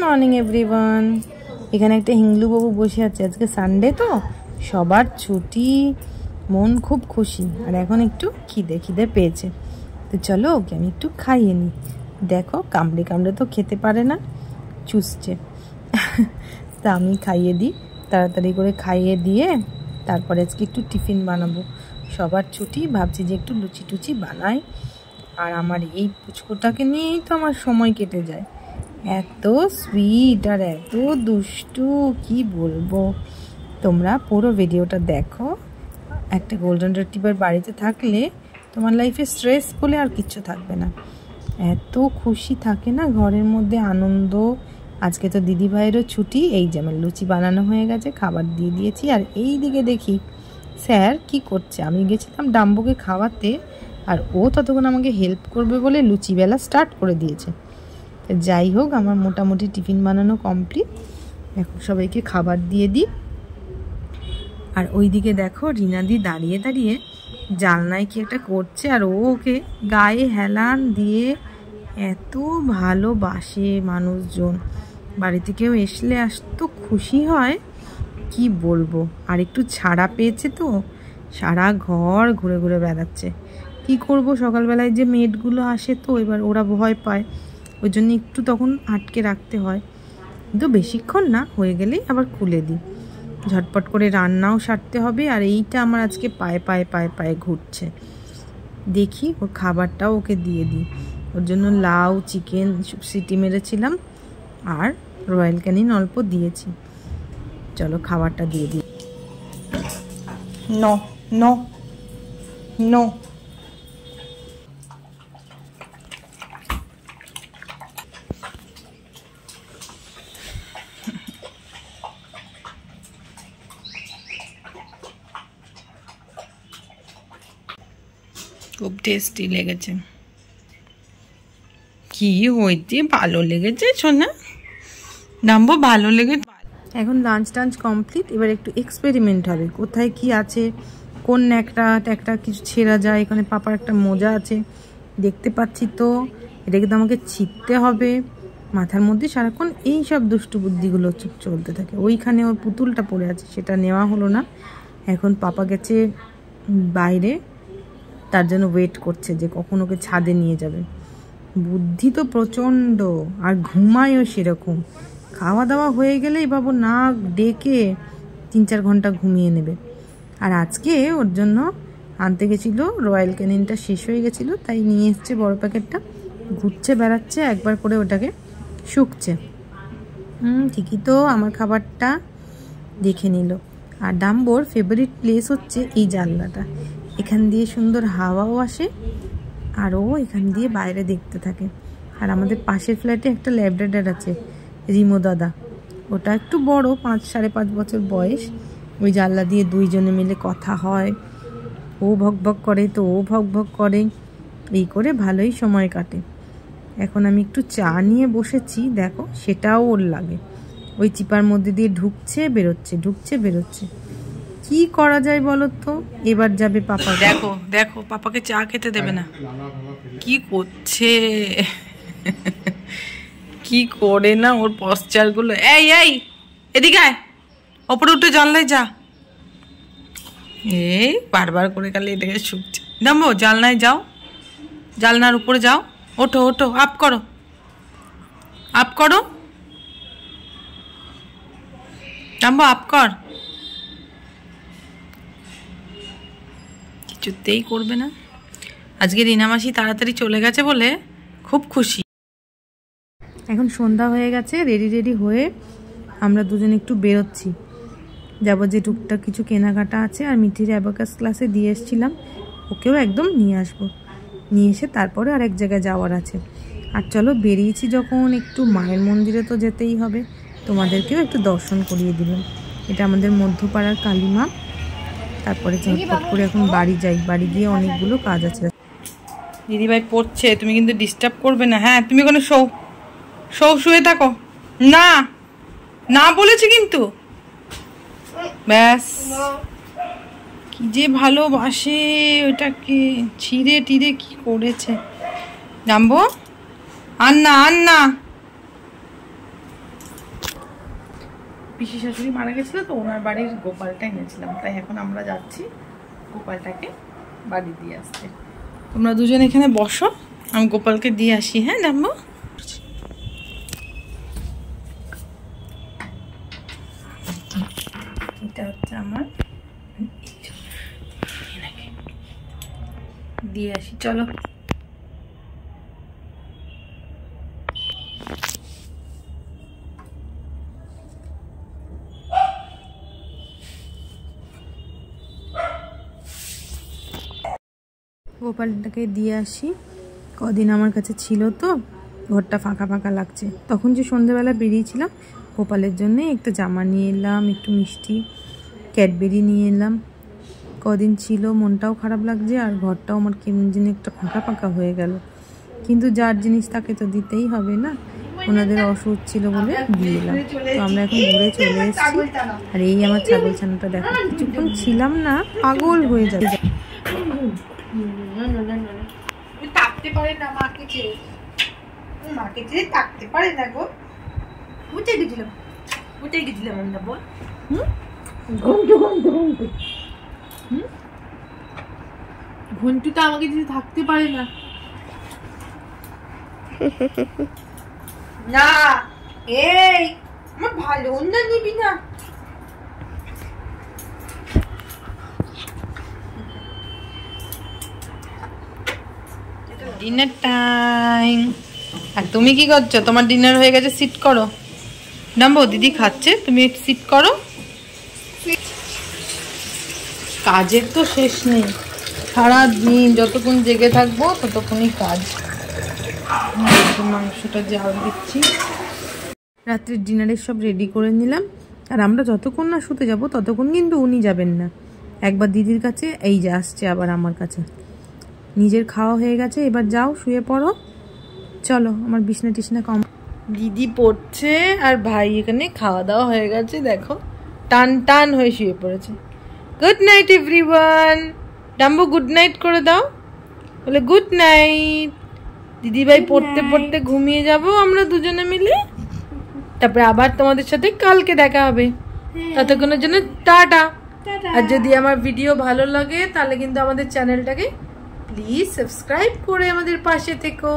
Morning everyone. এখানে একটা হিংলু বাবু বসে আছে, আজকে সানডে তো সবার ছুটি, মন খুব খুশি। আর এখন একটু খিদে পেয়েছে, তো চলো ওকে আমি একটু খাইয়ে নিই। দেখো কামড়ে কামড়ে তো খেতে পারে না, চুষছে। তা আমি খাইয়ে দিই, তাড়াতাড়ি করে খাইয়ে দিয়ে তারপরে আজকে একটু টিফিন বানাবো। সবার ছুটি, ভাবছি যে একটু লুচি টুচি বানাই। আর আমার এই পুচকুটাকে নিয়েই তো আমার সময় কেটে যায়। এত সুইট আর এত দুষ্টু, কি বলবো। তোমরা পুরো ভিডিওটা দেখো। একটা গোল্ডেন রিট্রিভার বাড়িতে থাকলে তোমার লাইফে স্ট্রেস বলে আর কিচ্ছু থাকবে না। এত খুশি থাকে না ঘরের মধ্যে, আনন্দ। আজকে তো দিদি ভাইয়েরও ছুটি। এই যে আমার লুচি বানানো হয়ে গেছে, খাবার দিয়ে দিয়েছি। আর এই দিকে দেখি স্যার কি করছে। আমি গেছিলাম ডাম্বোকে খাওয়াতে, আর ও ততক্ষণ আমাকে হেল্প করবে বলে লুচি বেলা স্টার্ট করে দিয়েছে। যাই হোক, আমার মোটামুটি টিফিন বানানো কমপ্লিট। এখন সবাইকে খাবার দিয়ে দিই। আর ওইদিকে দেখো রিনাদি দাঁড়িয়ে দাঁড়িয়ে জানলায় কি একটা করছে, আর ও ওকে গায়ে হেলান দিয়ে এত ভালোবাসে মানুষজন। বাড়িতে কেউ এসলে আসতো খুশি হয়, কি বলবো। আর একটু ছাড়া পেয়েছে তো, সারা ঘর ঘুরে ঘুরে বেড়াচ্ছে। কি করব, সকালবেলায় যে মেডগুলো আসে তো এবার ওরা ভয় পায়, ওই জন্য একটু তখন আটকে রাখতে হয়। কিন্তু বেশিক্ষণ না, হয়ে গেলেই আবার খুলে দিই। ঝটপট করে রান্নাও সারতে হবে। আর এইটা আমার আজকে পায়ে পায়ে পায়ে পায়ে ঘুরছে। দেখি ওর খাবারটাও ওকে দিয়ে দিই। ওর জন্য লাউ চিকেন সিটি মেরেছিলাম, আর রয়্যাল ক্যানিন অল্প দিয়েছি। চলো খাবারটা দিয়ে দিই। নো নো নো, খুব টেস্টি লেগেছে। কি হইতে ভালো লেগেছে সোনা, নামবো ভালো লেগেছে। এখন লাঞ্চ টাঞ্চ কমপ্লিট, এবার একটু এক্সপেরিমেন্ট হবে। কোথায় কি আছে, কোন একটা কিছু ছেঁড়া যায়। এখানে পাপার একটা মোজা আছে দেখতে পাচ্ছি, তো এটাকে তো আমাকে ছিঁড়তে হবে। মাথার মধ্যে সারাক্ষণ এই সব দুষ্টু বুদ্ধিগুলো চলতে থাকে। ওইখানে ওর পুতুলটা পড়ে আছে, সেটা নেওয়া হলো না। এখন পাপা গেছে বাইরে, তার জন্য ওয়েট করছে যে কখন ওকে ছাদে নিয়ে যাবে। বুদ্ধি তো প্রচণ্ড, আর ঘুমায়ও সেরকম। খাওয়া দাওয়া হয়ে গেলেই বাবু নাক ডেকে 3-4 ঘন্টা ঘুমিয়ে নেবে। আর আজকে ওর জন্য আনতে গেছিলো, রয়্যাল ক্যানিনটা শেষ হয়ে গেছিলো, তাই নিয়ে এসছে বড় প্যাকেটটা। ঘুরছে বেড়াচ্ছে, একবার করে ওটাকে শুকছে। ঠিকই তো, আমার খাবারটা দেখে নিল। আর ডাম্বোর ফেভারিট প্লেস হচ্ছে এই জানলাটা। এখান দিয়ে সুন্দর হাওয়াও আসে, আর ও এখান দিয়ে বাইরে দেখতে থাকে। আর আমাদের পাশের ফ্ল্যাটে একটা ল্যাব্রাডর আছে, রিমো দাদা। ওটা একটু বড়, 5-5.5 বছর বয়স। ওই জানলা দিয়ে দুইজনে মিলে কথা হয়। ও ভক ভক করে তো ও ভক ভক করে, এই করে ভালোই সময় কাটে। এখন আমি একটু চা নিয়ে বসেছি, দেখো সেটাও ওর লাগে। ওই চিপার মধ্যে দিয়ে ঢুকছে বেরোচ্ছে, ঢুকছে বেরোচ্ছে। কি করা যায় বলো তো। এবার যাবে পাপা। দেখো দেখো, পাপাকে চা খেতে দেবে না, কি করছে। কি করে না ওর পশ্চার গুলো। এই এই এদিকে আয়, ওপরে উঠে জানলায় যা। এই বারবার করে খালি এটাকে শুকছে। নামো জানলায় যাও, জানলার উপরে যাও, ওঠো ওঠো, আপ করো আপ করো, নামো আপ কর। কিছুতেই করবে না। আজকে রিনা মাসি তাড়াতাড়ি চলে গেছে বলে খুব খুশি। এখন সন্ধ্যা হয়ে গেছে, রেডি হয়ে আমরা দুজন একটু বেরোচ্ছি। যাবো যে টুকটাক কিছু কেনাকাটা আছে। আর মিঠির অ্যাবাকাস ক্লাসে দিয়ে এসেছিলাম, ওকেও একদম নিয়ে আসবো। নিয়ে এসে তারপরে আর এক জায়গায় যাওয়ার আছে। আর চলো বেরিয়েছি যখন, একটু মায়ের মন্দিরে তো যেতেই হবে। তোমাদেরকেও একটু দর্শন করিয়ে দিলাম। এটা আমাদের মধ্যপাড়ার কালীমা। তারপরে ঝটপট করে এখন বাড়ি যাই, বাড়ি গিয়ে অনেকগুলো কাজ আছে। দিদিভাই পড়ছে, তুমি কিন্তু ডিস্টার্ব করবে না। হ্যাঁ তুমি ওখানে শুয়ে থাকো। না না বলেছি কিন্তু। ব্যাস, কি যে ভালোবাসে ওটাকে। ছিঁড়ে টিড়ে কি করেছে। জানবো আর না পিসি শাশুড়ি মারা গেছিল তো ওনার বাড়ির গোপালটা এনেছিলাম, তাই এখন আমরা যাচ্ছি গোপালটাকে বাড়ি দিয়ে আসতে। তোমরা দুজন এখানে বসো, আমি গোপালকে দিয়ে আসি। হ্যাঁ জানবো, এটা হচ্ছে আমার, দিয়ে আসি চলো। গোপালটাকে দিয়ে আসি, কদিন আমার কাছে ছিল তো, ঘরটা ফাঁকা ফাঁকা লাগছে। তখন যে সন্ধ্যেবেলা বেরিয়েছিলাম গোপালের জন্য একটা জামা নিয়ে এলাম, একটু মিষ্টি ক্যাডবেরি নিয়ে এলাম। কদিন ছিল, মনটাও খারাপ লাগছে আর ঘরটাও আমার কেমন জিনিস একটা ফাঁকা ফাঁকা হয়ে গেল। কিন্তু যার জিনিস তাকে তো দিতেই হবে না, ওনাদের অসুখ ছিল বলে দিয়ে এলাম। তো আমরা এখন ঘুরে চলে এসেছি। আর এই আমার ছাগল ছানাটা দেখো, কিছুক্ষণ ছিলাম না পাগল হয়ে যাবে। থাকতে পারে না মাকে ছেড়ে, মাকে ছেড়ে থাকতে পারে না গো। উঠে গেছিলাম আমরা, বল ঘন্টুটা আমাকে যদি থাকতে পারে না। না এই আমার ভালো না, নিবি না। Dinner time. আর তুমি কি করছো? তোমার ডিনার হয়ে গেছে, সিট করো। নামবো, দিদি খাচ্ছে, তুমি সিট করো। কাজের তো শেষ নেই, সারা দিন যতক্ষণ জেগে থাকবো ততক্ষণই কাজ। মাংসটা জাল দিচ্ছি, রাত্রের ডিনারের সব রেডি করে নিলাম। আর আমরা যতক্ষণ না শুতে যাব ততক্ষণ কিন্তু উনি যাবেন না। একবার দিদির কাছে, এই যে আসছে আবার আমার কাছে। নিজের খাওয়া হয়ে গেছে, এবার যাও শুয়ে পড়ো। চলো, আমার বিছনা টিছনা কম। দিদি পড়ছে আর ভাই এখানে খাওয়া দাওয়া হয়ে গেছে, দেখো টান টান হয়ে শুয়ে পড়েছে। Good night everyone. ডাম্বু good night করে দাও, বলে গুড নাইট। দিদি ভাই পড়তে পড়তে ঘুমিয়ে যাব আমরা দুজনে মিলে, তারপরে আবার তোমাদের সাথে কালকে দেখা হবে। ততক্ষণের জন্য টাটা। আর যদি আমার ভিডিও ভালো লাগে তাহলে কিন্তু আমাদের চ্যানেলটাকে প্লিজ সাবস্ক্রাইব করে আমাদের পাশে থেকো।